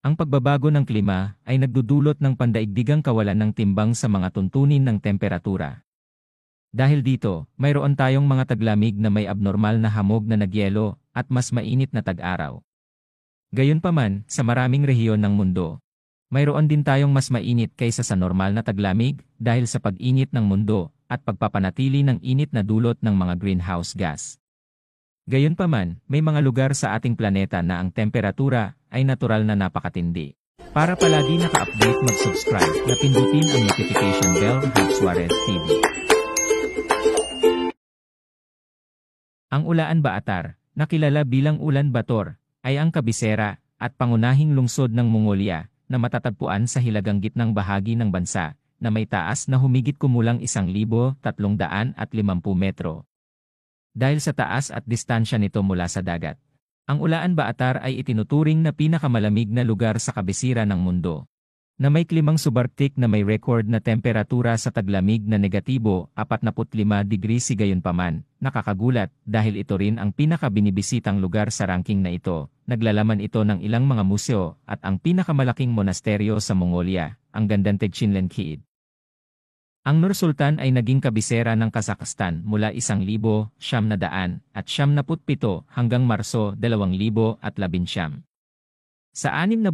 Ang pagbabago ng klima ay nagdudulot ng pandaigdigang kawalan ng timbang sa mga tuntunin ng temperatura. Dahil dito, mayroon tayong mga taglamig na may abnormal na hamog na nagyelo at mas mainit na tag-araw. Gayunpaman, sa maraming rehiyon ng mundo, mayroon din tayong mas mainit kaysa sa normal na taglamig dahil sa pag-init ng mundo at pagpapanatili ng init na dulot ng mga greenhouse gas. Gayunpaman, may mga lugar sa ating planeta na ang temperatura ay natural na napakatindi. Para palagi naka-update, mag-subscribe na pindutin ang notification bell ng Suarez TV. Ang Ulaanbaatar, na kilala bilang Ulaanbaatar, ay ang kabisera at pangunahing lungsod ng Mongolia na matatagpuan sa hilagang gitnang bahagi ng bansa na may taas na humigit kumulang 1,350 metro. Dahil sa taas at distansya nito mula sa dagat, ang Ulaanbaatar ay itinuturing na pinakamalamig na lugar sa kabisera ng mundo, na may klimang subarktik na may record na temperatura sa taglamig na negatibo 45 degrees C. Gayunpaman, nakakagulat dahil ito rin ang pinakabinibisitang lugar sa ranking na ito. Naglalaman ito ng ilang mga museo at ang pinakamalaking monasteryo sa Mongolia, ang Gandanteg-Chinlenkiid. Ang Nur-Sultan ay naging kabisera ng Kazakhstan mula 1997 hanggang Marso 2019. Sa 6 na buwan